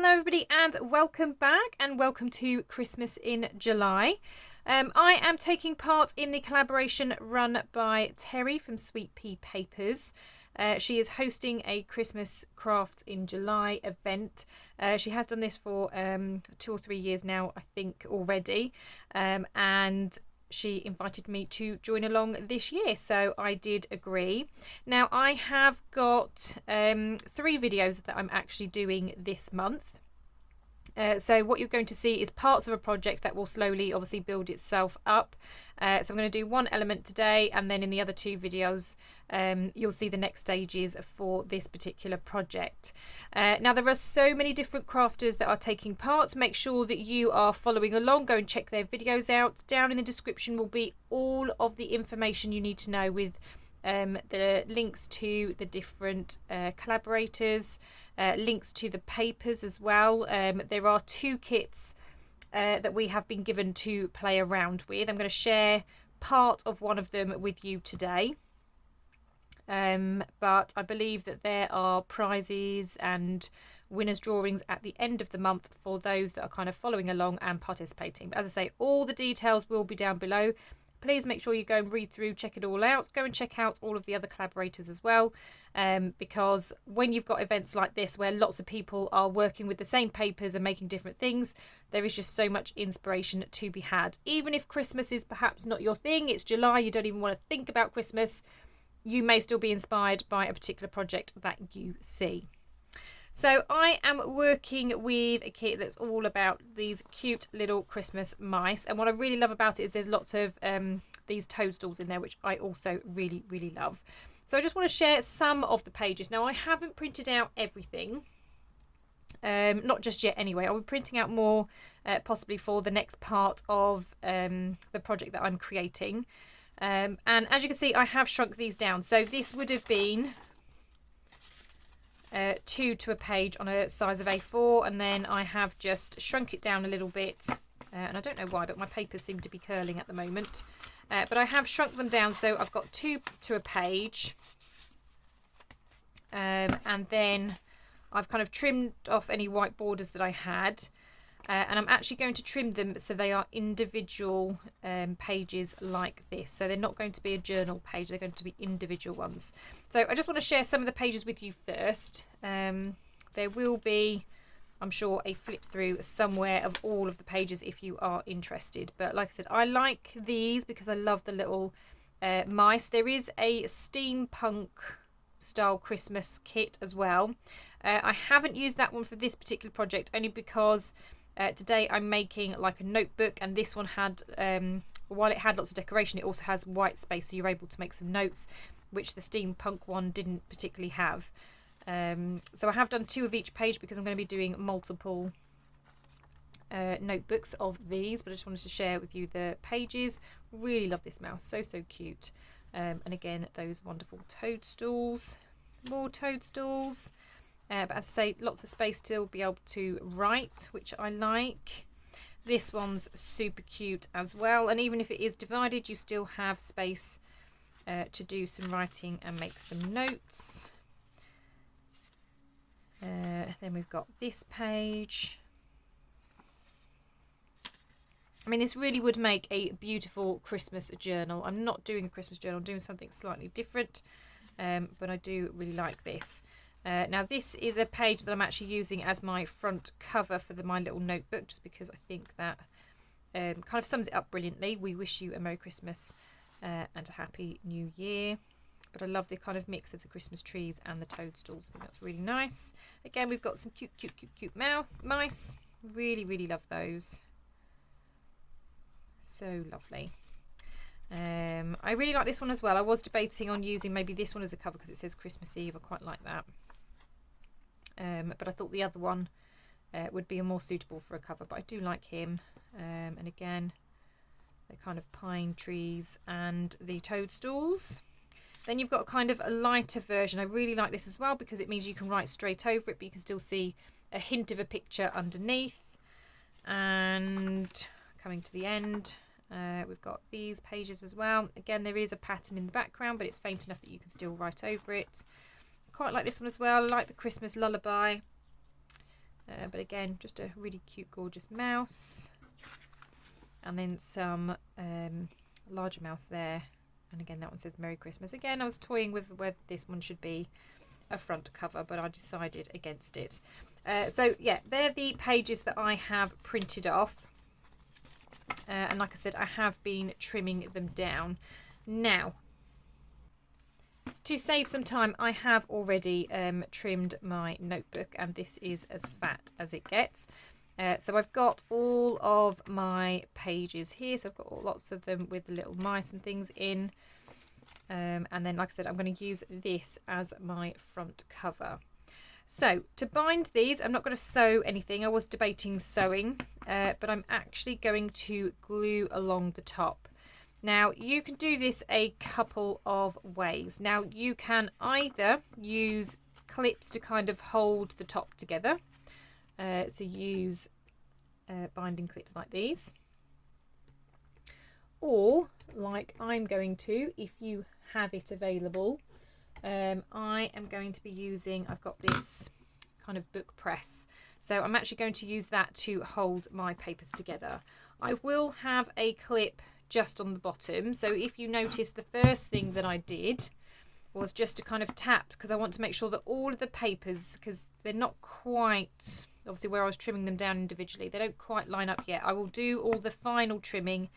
Hello everybody and welcome back and welcome to Christmas in July. I am taking part in the collaboration run by Teri from Sweet Pea Papers. She is hosting a Christmas Crafts in July event. She has done this for 2 or 3 years now, I think, already. And she invited me to join along this year, so I did agree. Now I have got 3 videos that I'm actually doing this month. So what you're going to see is parts of a project that will slowly obviously build itself up. So I'm going to do one element today, and then in the other 2 videos you'll see the next stages for this particular project. Now there are so many different crafters that are taking part. Make sure that you are following along. Go and check their videos out. Down in the description will be all of the information you need to know, with the links to the different collaborators, links to the papers as well. There are 2 kits that we have been given to play around with. I'm going to share part of one of them with you today. But I believe that there are prizes and winners drawings at the end of the month for those that are kind of following along and participating. But as I say, all the details will be down below. Please make sure you go and read through, check it all out. Go and check out all of the other collaborators as well, because when you've got events like this where lots of people are working with the same papers and making different things, there is just so much inspiration to be had. Even if Christmas is perhaps not your thing, it's July, you don't even want to think about Christmas, you may still be inspired by a particular project that you see. So I am working with a kit that's all about these cute little Christmas mice. And what I really love about it is there's lots of these toadstools in there, which I also really, really love. So I just want to share some of the pages. Now I haven't printed out everything, not just yet anyway. I'll be printing out more possibly for the next part of the project that I'm creating. And as you can see, I have shrunk these down. So this would have been 2 to a page on a size of A4, and then I have just shrunk it down a little bit, and I don't know why, but my papers seem to be curling at the moment, but I have shrunk them down, so I've got 2 to a page, and then I've kind of trimmed off any white borders that I had, and I'm actually going to trim them so they are individual pages like this. So they're not going to be a journal page, they're going to be individual ones. So I just want to share some of the pages with you first. There will be, I'm sure, a flip through somewhere of all of the pages if you are interested. But like I said, I like these because I love the little mice. There is a steampunk style Christmas kit as well. I haven't used that one for this particular project, only because today I'm making like a notebook, and this one had, while it had lots of decoration, it also has white space, so you're able to make some notes, which the steampunk one didn't particularly have. So I have done 2 of each page because I'm going to be doing multiple notebooks of these, but I just wanted to share with you the pages. Really love this mouse, so cute. And again, those wonderful toadstools, more toadstools. But as I say, lots of space to be able to write, which I like. This one's super cute as well, and even if it is divided, you still have space to do some writing and make some notes. Then we've got this page. I mean, this really would make a beautiful Christmas journal. I'm not doing a Christmas journal, I'm doing something slightly different, but I do really like this. Now this is a page that I'm actually using as my front cover for my little notebook, just because I think that kind of sums it up brilliantly. We wish you a Merry Christmas and a Happy New Year. But I love the kind of mix of the Christmas trees and the toadstools. I think that's really nice. Again, we've got some cute mice. Really, really love those. So lovely. I really like this one as well. I was debating on using maybe this one as a cover because it says Christmas Eve. I quite like that. But I thought the other one would be more suitable for a cover, but I do like him. And again, the kind of pine trees and the toadstools. Then you've got kind of a lighter version. I really like this as well because it means you can write straight over it, but you can still see a hint of a picture underneath. And coming to the end, we've got these pages as well. Again, there is a pattern in the background, but it's faint enough that you can still write over it. Quite like this one as well. I like the Christmas lullaby. But again, just a really cute, gorgeous mouse. And then some larger mouse there. And again, that one says Merry Christmas. Again, I was toying with whether this one should be a front cover, but I decided against it. So yeah, they're the pages that I have printed off. And like I said, I have been trimming them down. Now, to save some time, I have already trimmed my notebook, and this is as fat as it gets. So I've got all of my pages here. So I've got lots of them with the little mice and things in. And then, like I said, I'm going to use this as my front cover. So to bind these, I'm not going to sew anything. I was debating sewing, but I'm actually going to glue along the top. Now, you can do this a couple of ways. Now, you can either use clips to kind of hold the top together. So use binding clips like these. Or, like I'm going to, if you have it available, I am going to be using, I've got this kind of book press. So I'm actually going to use that to hold my papers together. I will have a clip just on the bottom. So if you notice, the first thing that I did was just to kind of tap, because I want to make sure that all of the papers, because they're not quite, obviously where I was trimming them down individually, they don't quite line up yet. I will do all the final trimming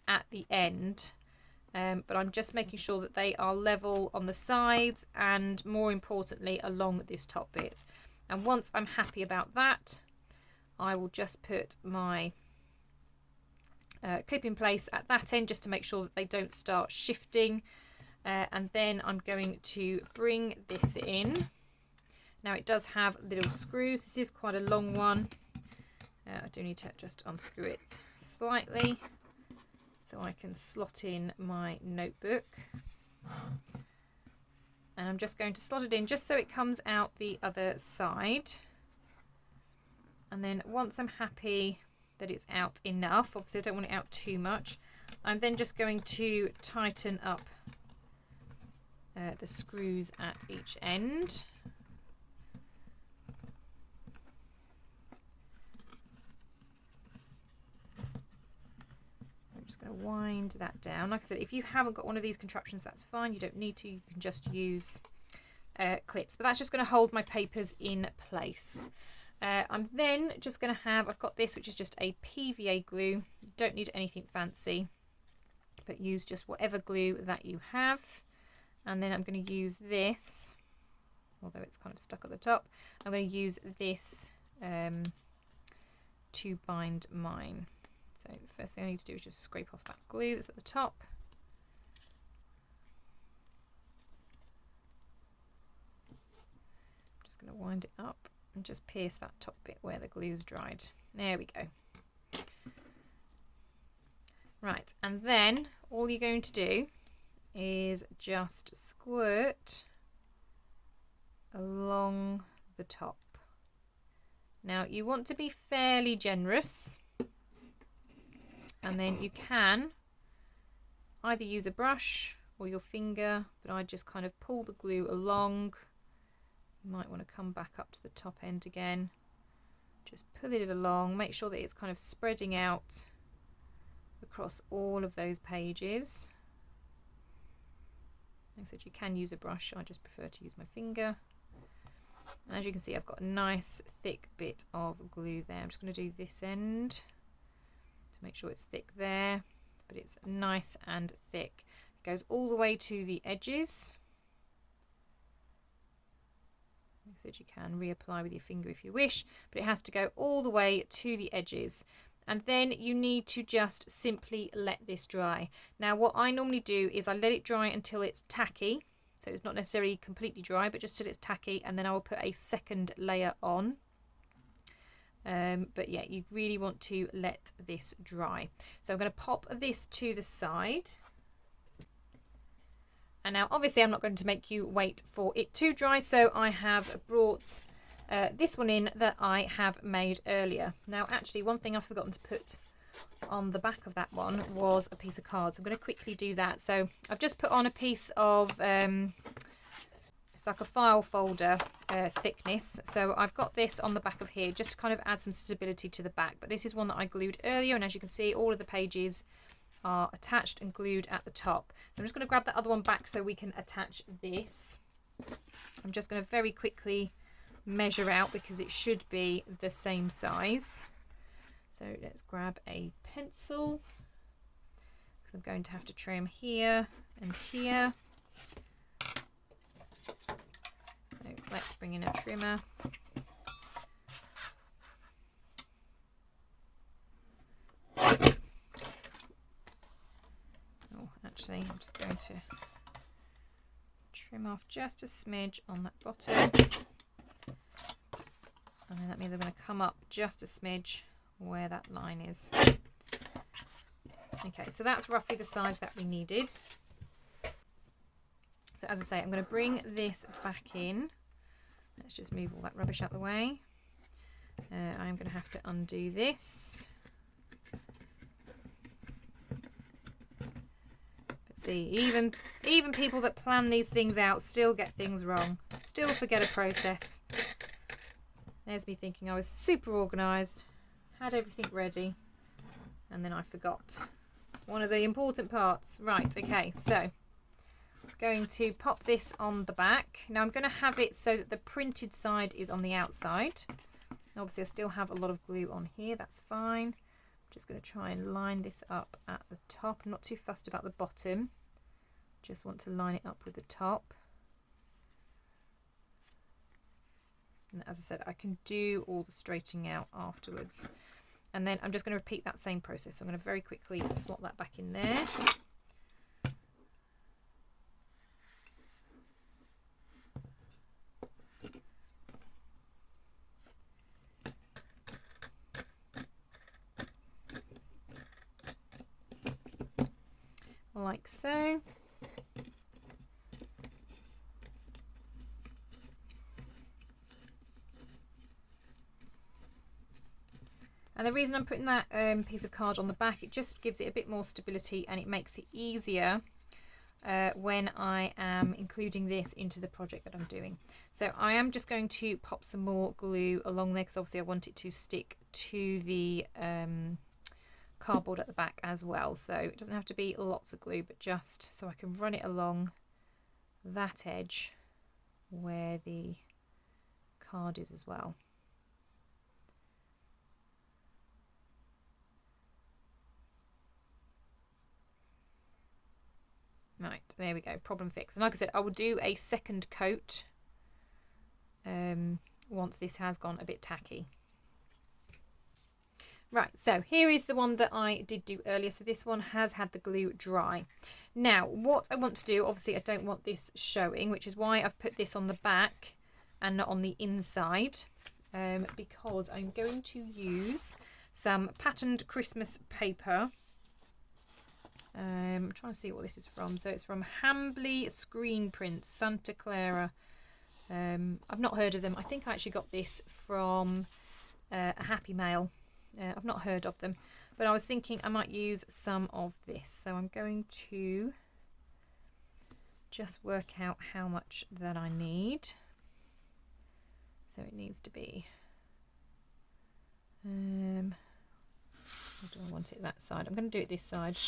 at the end, but I'm just making sure that they are level on the sides and, more importantly, along this top bit. And once I'm happy about that, I will just put my clip in place at that end just to make sure that they don't start shifting. And then I'm going to bring this in. Now, it does have little screws. This is quite a long one. I do need to just unscrew it slightly so I can slot in my notebook. And I'm just going to slot it in just so it comes out the other side. And then once I'm happy that it's out enough, obviously I don't want it out too much, I'm then just going to tighten up the screws at each end. I'm just going to wind that down. Like I said, if you haven't got one of these contraptions, that's fine. You don't need to. You can just use clips. But that's just going to hold my papers in place. I'm then just going to have, I've got this, which is just a PVA glue. You don't need anything fancy, but use just whatever glue that you have. And then I'm going to use this, although it's kind of stuck at the top, I'm going to use this to bind mine. So the first thing I need to do is just scrape off that glue that's at the top. I'm just going to wind it up and just pierce that top bit where the glue's dried. There we go. Right, and then all you're going to do is just squirt along the top. Now, you want to be fairly generous, and then you can either use a brush or your finger, but I just kind of pull the glue along. You might want to come back up to the top end again, just pull it along, make sure that it's kind of spreading out across all of those pages. Like I said, you can use a brush, I just prefer to use my finger. And as you can see, I've got a nice thick bit of glue there. I'm just going to do this end to make sure it's thick there, but it's nice and thick. It goes all the way to the edges. Like I said, you can reapply with your finger if you wish, but it has to go all the way to the edges. And then you need to just simply let this dry. Now, what I normally do is I let it dry until it's tacky. So it's not necessarily completely dry, but just till it's tacky. And then I will put a second layer on. But yeah, you really want to let this dry. So I'm going to pop this to the side. And now, obviously, I'm not going to make you wait for it to dry. So I have brought this one in that I have made earlier. Now, actually, one thing I've forgotten to put on the back of that one was a piece of card. So I'm going to quickly do that. So I've just put on a piece of, let's It's like a file folder thickness. So I've got this on the back of here just to kind of add some stability to the back. But this is one that I glued earlier, and as you can see, all of the pages are attached and glued at the top. So I'm just going to grab that other one back so we can attach this. I'm just going to very quickly measure out because it should be the same size. So let's grab a pencil, because I'm going to have to trim here and here. So let's bring in a trimmer. Oh, actually, I'm just going to trim off just a smidge on that bottom. And then that means I'm going to come up just a smidge where that line is. Okay, so that's roughly the size that we needed. So as I say, I'm going to bring this back in. Let's just move all that rubbish out of the way. I'm going to have to undo this. But see, even people that plan these things out still get things wrong. Still forget a process. There's me thinking I was super organised, had everything ready, and then I forgot one of the important parts. Right, okay, so going to pop this on the back. Now I'm going to have it so that the printed side is on the outside. Obviously I still have a lot of glue on here, that's fine. I'm just going to try and line this up at the top. I'm not too fussed about the bottom, just want to line it up with the top. And as I said, I can do all the straightening out afterwards. And then I'm just going to repeat that same process. I'm going to very quickly slot that back in there. Like so. And the reason I'm putting that piece of card on the back, it just gives it a bit more stability and it makes it easier when I am including this into the project that I'm doing. So I am just going to pop some more glue along there because obviously I want it to stick to the cardboard at the back as well. So it doesn't have to be lots of glue, but just so I can run it along that edge where the card is as well. Right, there we go, problem fixed. And like I said, I will do a second coat once this has gone a bit tacky. Right, so here is the one that I did do earlier. So this one has had the glue dry. Now, what I want to do, obviously I don't want this showing, which is why I've put this on the back and not on the inside, because I'm going to use some patterned Christmas paper. I'm trying to see what this is from. So it's from Hambly Screen Prints, Santa Clara. I've not heard of them. I think I actually got this from a Happy Mail. I've not heard of them, but I was thinking I might use some of this. So I'm going to just work out how much that I need. So it needs to be, how do I want it that side? I'm going to do it this side.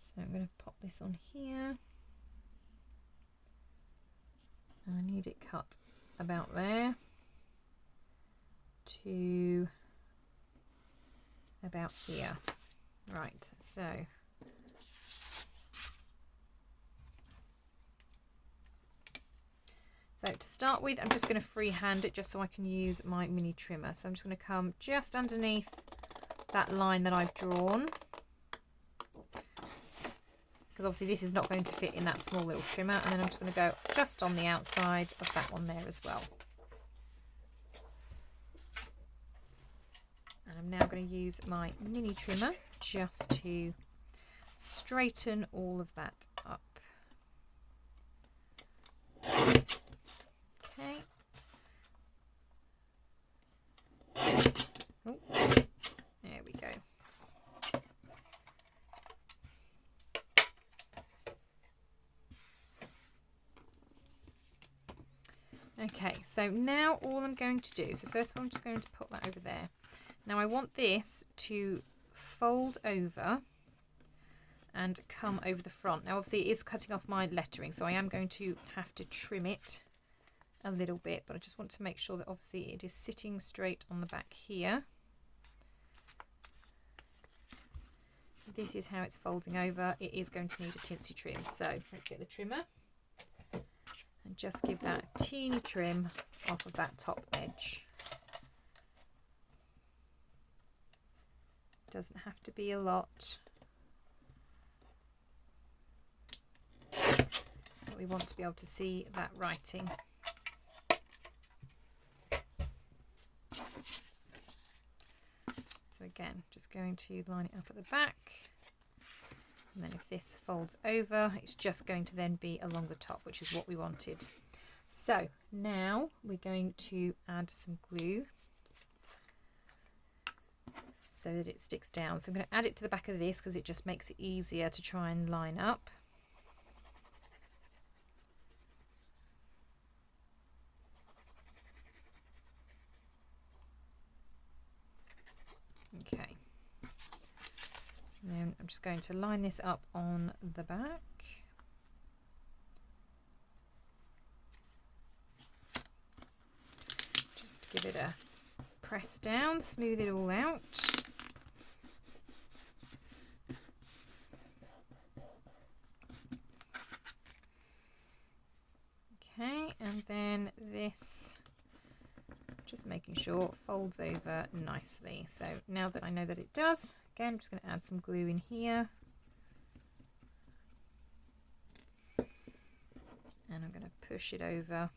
So I'm going to pop this on here. And I need it cut about there to about here. Right, so to start with, I'm just going to freehand it just so I can use my mini trimmer. So I'm just going to come just underneath that line that I've drawn, because obviously this is not going to fit in that small little trimmer, and then I'm just going to go just on the outside of that one there as well. And I'm now going to use my mini trimmer just to straighten all of that up. Okay. Oh, there we go. Okay, so now all I'm going to do, so first of all I'm just going to put that over there. Now I want this to fold over and come over the front. Now obviously it is cutting off my lettering, so I am going to have to trim it a little bit, but I just want to make sure that obviously it is sitting straight on the back here. This is how it's folding over. It is going to need a tinsy trim, so let's get the trimmer and just give that a teeny trim off of that top edge. Doesn't have to be a lot, but we want to be able to see that writing. So again, just going to line it up at the back, and then if this folds over, it's just going to then be along the top, which is what we wanted. So now we're going to add some glue so that it sticks down. So I'm going to add it to the back of this because it just makes it easier to try and line up. Okay, and then I'm just going to line this up on the back. Just give it a press down, smooth it all out. Okay, and then this, just making sure, folds over nicely. So now that I know that it does, again, I'm just going to add some glue in here. And I'm going to push it over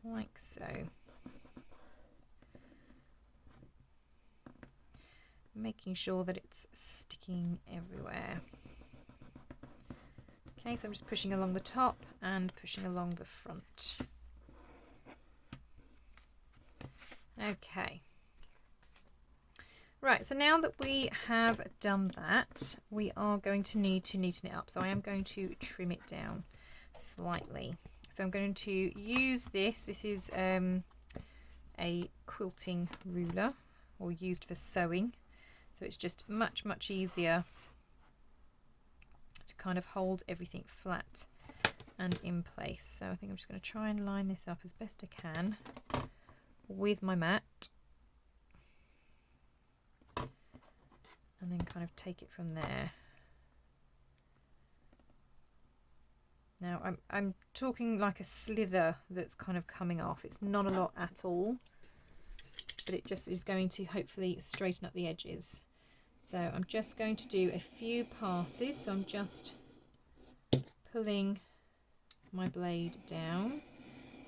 like so. Making sure that it's sticking everywhere. Okay, so I'm just pushing along the top and pushing along the front. Okay. Right, so now that we have done that, we are going to need to neaten it up. So I am going to trim it down slightly. So I'm going to use this. This is a quilting ruler, or used for sewing. So it's just much easier to kind of hold everything flat and in place. So I think I'm just going to try and line this up as best I can with my mat, and then kind of take it from there. Now I'm talking like a slither that's kind of coming off. It's not a lot at all, but it just is going to hopefully straighten up the edges. So I'm just going to do a few passes. So I'm just pulling my blade down,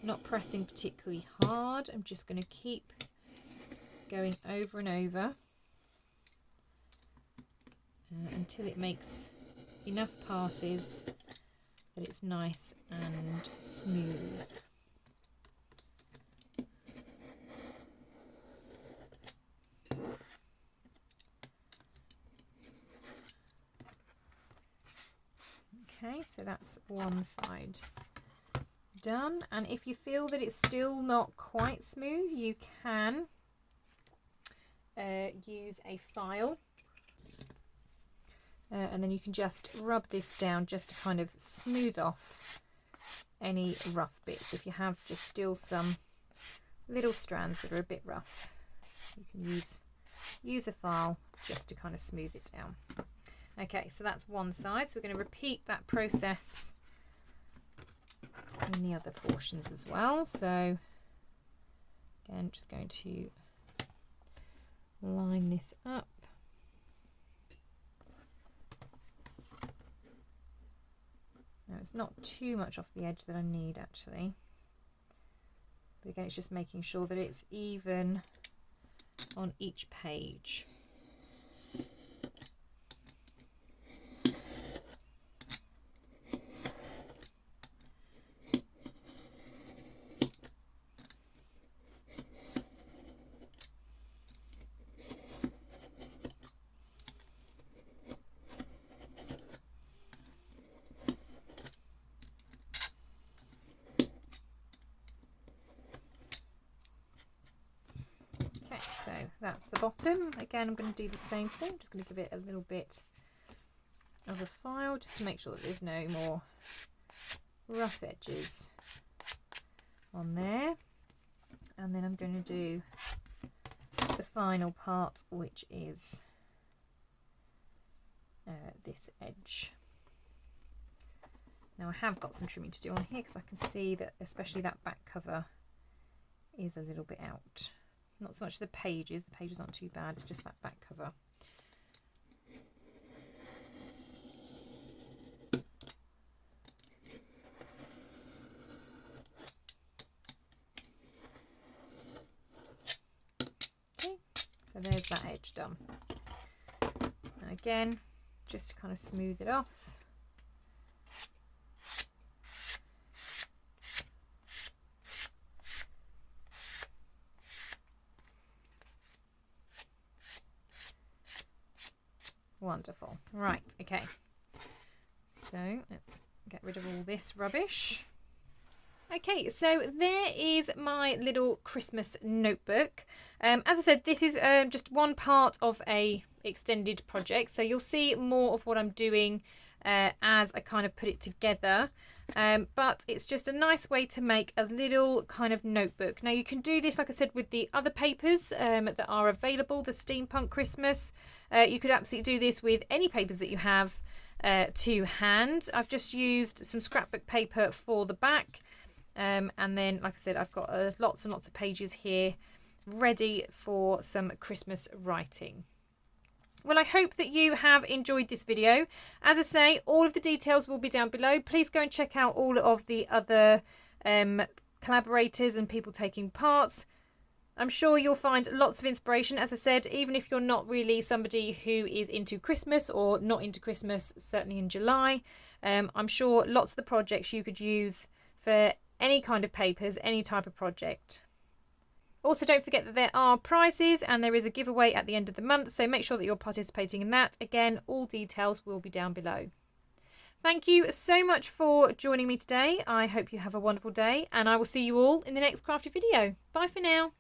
not pressing particularly hard. I'm just going to keep going over and over until it makes enough passes that it's nice and smooth. Okay, so that's one side done, and if you feel that it's still not quite smooth, you can use a file, and then you can just rub this down just to kind of smooth off any rough bits. If you have just still some little strands that are a bit rough, you can use a file just to kind of smooth it down. Okay, so that's one side. So we're going to repeat that process in the other portions as well. So again, just going to line this up. Now it's not too much off the edge that I need actually, but again it's just making sure that it's even on each page. so that's the bottom. Again, I'm going to do the same thing. I'm just going to give it a little bit of a file just to make sure that there's no more rough edges on there. And then I'm going to do the final part, which is this edge. Now I have got some trimming to do on here because I can see that especially that back cover is a little bit out. Not so much the pages aren't too bad, it's just that back cover. Okay, so there's that edge done. And again, just to kind of smooth it off. Wonderful. Right, okay. So let's get rid of all this rubbish. Okay, so there is my little Christmas notebook. As I said, this is just one part of a extended project, so you'll see more of what I'm doing as I kind of put it together. But it's just a nice way to make a little kind of notebook. Now you can do this, like I said, with the other papers that are available, the Steampunk Christmas. You could absolutely do this with any papers that you have to hand. I've just used some scrapbook paper for the back. And then, like I said, I've got lots and lots of pages here ready for some Christmas writing. Well, I hope that you have enjoyed this video. As I say, all of the details will be down below. Please go and check out all of the other collaborators and people taking part. I'm sure you'll find lots of inspiration. As I said, even if you're not really somebody who is into Christmas or not into Christmas, certainly in July, I'm sure lots of the projects you could use for any kind of papers, any type of project. Also, don't forget that there are prizes and there is a giveaway at the end of the month, so make sure that you're participating in that. Again, all details will be down below. Thank you so much for joining me today. I hope you have a wonderful day, and I will see you all in the next crafty video. Bye for now.